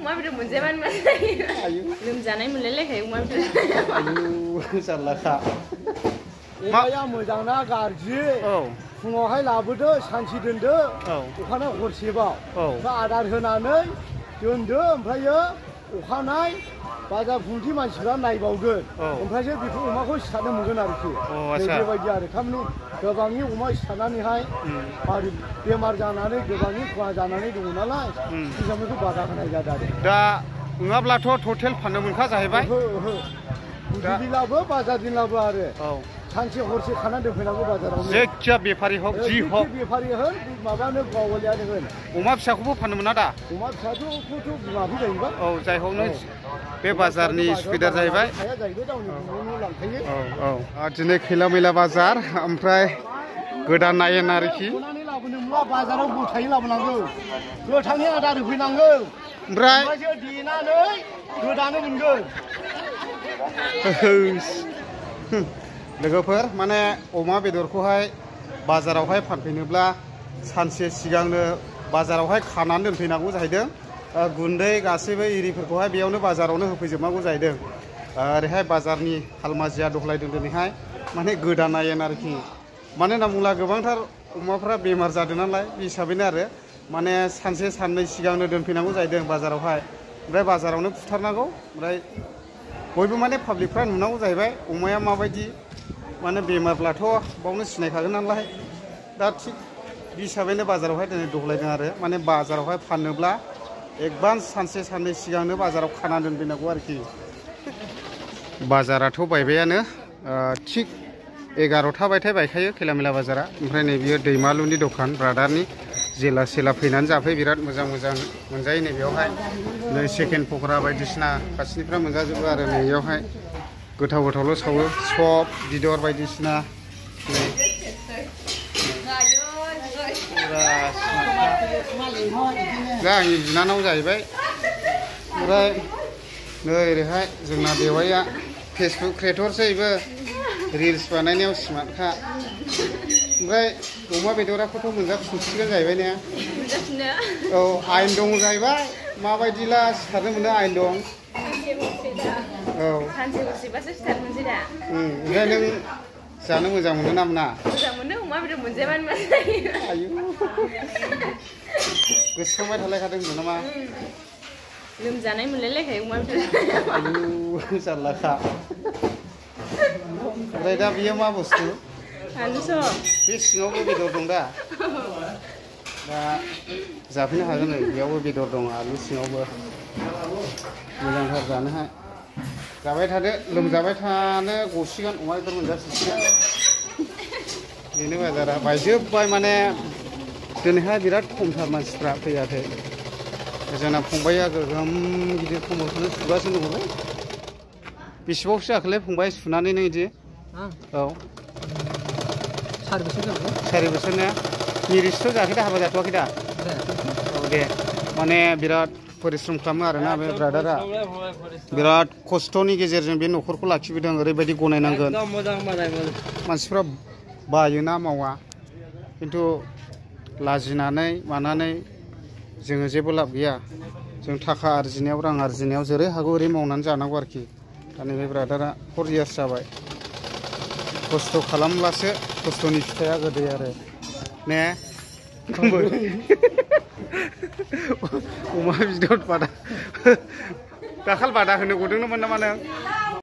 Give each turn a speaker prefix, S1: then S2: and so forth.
S1: अमा बेदर मोनजायाबानो मा जायो लोमजानाय मोनलायलायखायो अमा बेदर
S2: आयु जारलाखा
S3: अमाया मोजां ना गाज्रि फुङावहाय लाबोदो सानसे दोनदो अखानाय हरसेबाव आदार होनानै दोनदो ओमफ्रायो अखानाय बाजार फुंथि मानसिफ्रा नायबावगोन ओमफ्रायसो बेखौ अमाखौ सिथारनो मोनगोन आरोखि बेबायदि आरो थारमाने गोबांनि अमा सिथारनानैहाय बेमार जानानै गोबांनि खहा जानानै दङ नालाय बेखौ बादा होनाय जादों आरो
S2: दा नङाब्लाथ' टटेल फाननो मोनखा जाहैबाय
S3: दिनलाबो बाजार दिनलाबो आरो सानसे हरसे खाना दोनफैनांगौ बाजाराव
S2: जायखिया बेफारि हक जि हक
S3: बेफारि होन माबानो गावलियानो होन
S2: अमा फिसाखौबो फाननो मोना दा
S3: अमा फिसाखौथ' बिमाबो जाहैबाय
S2: जाय हक नों बे बाजारनि सुबिदा जाहैबाय दिनै खैला मैला बाजार ओमफ्राय गोदान नायेन आरोखि
S3: बाजाराव गथायै लाबोनांगौ गोथांनि आदार होफैनांगौ
S2: ओमफ्राय
S3: देनानै गोदानो मोनगोन
S2: लोगोफोर माने अमा बेदरखौहाय बाजारावहाय फानफैनोब्ला सानसे सिगांनो बाजारावहाय खानानै दोनफैनांगौ जाहैदों गुन्दै गासैबो इरिफोरखौहाय बेयावनो बाजारावनो होफैजोबनांगौ जाहैदों ओरैहाय बाजारनि हालमाजिया दहलायदों दिनैहाय माने गोदान नायेन आरोखि मानो होनना बुङोब्ला गोबांथार अमाफ्रा बेमार जादों नालाय बे हिसाबैनो आरो माने सानसे साननै सिगांनो दोनफैनांगौ जाहैदों बाजारावहाय ओमफ्राय बाजारावनो फुथारनांगौ ओमफ्राय बयबो माने पाब्लिकफ्रा नुनांगौ जाहैबाय अमाया माबायदि माने बेमारब्लाथ' बावनो सिनायखागोन नालाय दा थिग बे हिसाबैनो बाजारावहाय दिनै दहलायदों आरो माने बाजारावहाय फाननोब्ला एडभान्स सानसे साननै सिगांनो बाजाराव खाना दोनफैनांगौ आरोखि बाजाराथ' बायबायानो थिग 11टा बायथाय बायखायो खैला मैला बाजारा ओमफ्राय नै बियो दैमालुनि दखान ब्रादारनि जेला सेला फैनानै जाफै बिराद मोजां मोजां मोनजायो नैबेयावहाय नै चिकेन पक'रा बायदिसिना गासैनिफ्रा मोनजाजोबो आरो नैबेयावहाय गोथाव गोथावल' सावो सब बिदर बायदिसिना दा आंनि बिनानाव जाहैबाय ओमफ्राय नै ओरैहाय जोंना बेवाइया फेसबुक क्रिएटरसो बेबो रिल्स बानायनायाव स्मार्टखा ओमफ्राय अमा बेदराखौथ' मोनजाफिनसिगोन जाहैबाय ने आयेन दङ जाहैबाय माबायदिला सिथारनो मोनो आयेन दं ओमफ्राय नों जानो मोजां मोनो ना मोना
S1: मोजां मोनो अमा बेदर मोनजायाबानो मा जायो
S2: आयु गोसोखांबाय थालायखादों होनदों नामा
S1: लोमजानाय मोनलायलायखायो अमा बेदर
S2: आयु जारलाखा ओमफ्राय दा बियो मा बुस्थु
S1: आलु सब
S2: बे सिङावबो बेदर दं दा जाफैनो हागोन बेयावबो बेदर दं आलु सिङावबो मोजांथार जानोहाय जाबाय थादो लोमजाबाय थानो गसिगोन अमा बेदर मोनजासिगोन बेनो बाजारा बायजोब्बाय माने दिनैहाय बिराद खमथार मानसिफ्रा फैयाखै जोंना फंबाइया गोगोम गिदिर खमलखौनो सुगासिनो दंलै बेसेबांसो जाखोलै फंबाय सुनानै नों बिदि सारि बोसोर ने मिरिसथ' जायाखै दा हाबा जाथ'वाखै दा दे माने बिराद परिश्रम खालामो आरोना बे ब्रादारा बिराद खस्थ'नि गेजेरजों बे न'खरखौ लाखिबोदों ओरैबायदि गनायनांगोन मानसिफ्रा बायोना मावा खिन्थु लाजिनानै मानानै जोङो जेबो लाब गैया जों थाखा आरजिनायाव रां आरजिनायाव जेरै हागौ ओरै मावनानै जानांगौ आरोखि दा नैबे ब्रादारा 4 इयार्स जाबाय खस्थ' खालामब्लासो खस्थ'नि फिथाइया गोदै आरो ने अमा बिदर बादा दाखाल बादा होनो गदोंमोन नामा नों